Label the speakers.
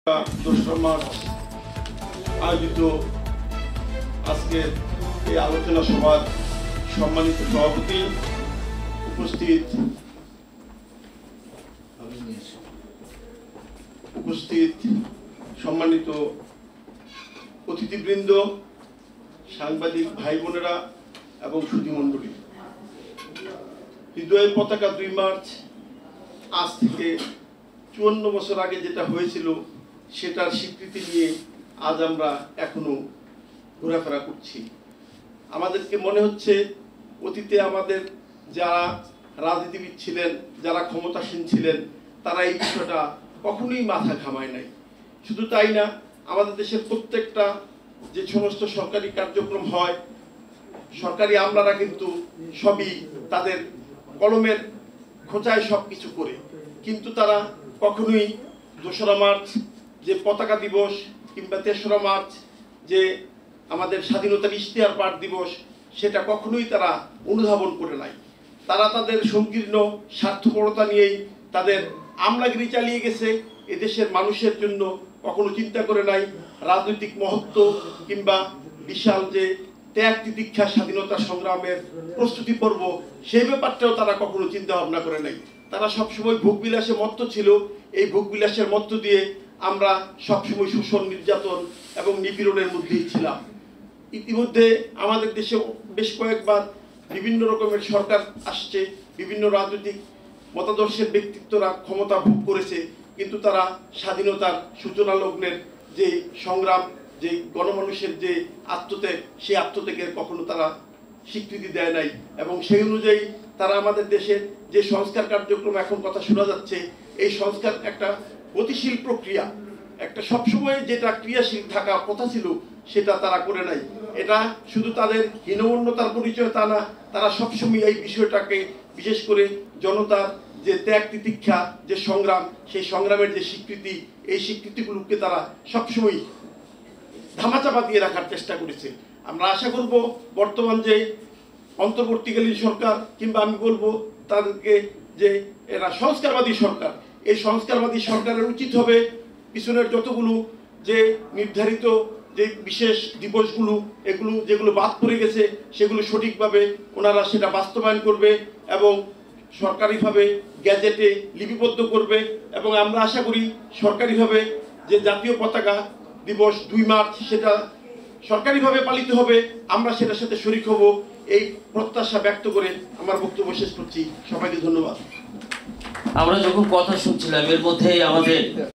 Speaker 1: 2রা March আয়োজিত আজকের এই আলোচনা সভার সম্মানিত সভাপতি, উপস্থিত সম্মানিত অতিথিবৃন্দ, সাংবাদিক ভাই বোনেরা এবং সুধীমণ্ডলী, হৃদয়ের পতাকা 2 মার্চ আজ থেকে 54 বছর আগে যেটা হয়েছিল সেটার স্বীকৃতি নিয়ে আজ আমরা এখনো ঘোরাফেরা করছি। আমাদেরকে মনে হচ্ছে অতীতে আমাদের যারা রাজনীতিবিদ ছিলেন, যারা ক্ষমতাসীন ছিলেন, তারা এই বিষয়টা কখনোই মাথা ঘামায় নাই। শুধু তাই না, আমাদের দেশের প্রত্যেকটা যে সমস্ত সরকারি কার্যক্রম হয়, সরকারি আমলারা কিন্তু সবই তাদের কলমের খোঁচায় সব কিছু করে, কিন্তু তারা কখনোই 2রা মার্চ যে পতাকা দিবস কিংবা 3রা মার্চ যে আমাদের স্বাধীনতার ইশতেহার পাঠ দিবস, সেটা কখনোই তারা অনুধাবন করে নাই। তারা তাদের সংকীর্ণ স্বার্থপরতা নিয়েই তাদের আমলাগিরি চালিয়ে গেছে। এদেশের মানুষের জন্য কখনো চিন্তা করে নাই রাজনৈতিক মহত্ব কিংবা বিশাল যে ত্যাগ তিতিক্ষা স্বাধীনতা সংগ্রামের প্রস্তুতি পর্ব, সেই ব্যাপারটাও তারা কখনো চিন্তা ভাবনা করে নাই। তারা সবসময় ভোগবিলাসে মত্ত ছিল। এই ভোগবিলাসের মধ্য দিয়ে আমরা সবসময় শোষণ, নির্যাতন এবং নিপীড়নের মধ্যেই ছিলাম। ইতিমধ্যে আমাদের দেশে বেশ কয়েকবার বিভিন্ন রকমের সরকার আসছে, বিভিন্ন রাজনৈতিক মতাদর্শের ব্যক্তিত্বরা ক্ষমতা ভোগ করেছে, কিন্তু তারা স্বাধীনতার সূচনা লগ্নের যে সংগ্রাম, যে গণমানুষের যে আত্মত্যাগ, সেই আত্মত্যাগের কখনো তারা স্বীকৃতি দেয় নাই। এবং সেই অনুযায়ী তারা আমাদের দেশের যে সংস্কার কার্যক্রম এখন কথা শোনা যাচ্ছে, এই সংস্কার একটা গতিশীল প্রক্রিয়া, একটা সবসময় যেটা ক্রিয়াশীল থাকা কথা ছিল সেটা তারা করে নাই। এটা শুধু তাদের হীনমন্যতার পরিচয় তা না, তারা সবসময় এই বিষয়টাকে, বিশেষ করে জনতার যে ত্যাগ তিতিক্ষা, যে সংগ্রাম, সেই সংগ্রামের যে স্বীকৃতি, এই স্বীকৃতিগুলোকে তারা সবসময় ধামাচাপা দিয়ে রাখার চেষ্টা করেছে। আমরা আশা করব বর্তমান যে অন্তর্বর্তীকালীন সরকার, কিংবা আমি বলবো তাদেরকে যে এরা সংস্কারবাদী সরকার, এই সংস্কারবাদী সরকারের উচিত হবে পিছনের যতগুলো যে নির্ধারিত যে বিশেষ দিবসগুলো, এগুলো যেগুলো বাদ পড়ে গেছে, সেগুলো সঠিকভাবে ওনারা সেটা বাস্তবায়ন করবে এবং সরকারিভাবে গ্যাজেটে লিপিবদ্ধ করবে। এবং আমরা আশা করি সরকারিভাবে যে জাতীয় পতাকা দিবস 2 মার্চ, সেটা সরকারিভাবে পালিত হবে। আমরা সেটার সাথে শরিক হব, এই প্রত্যাশা ব্যক্ত করে আমার বক্তব্য শেষ করছি। সবাইকে ধন্যবাদ।
Speaker 2: আমরা যখন কথা শুনছিলাম, এর মধ্যেই আমাদের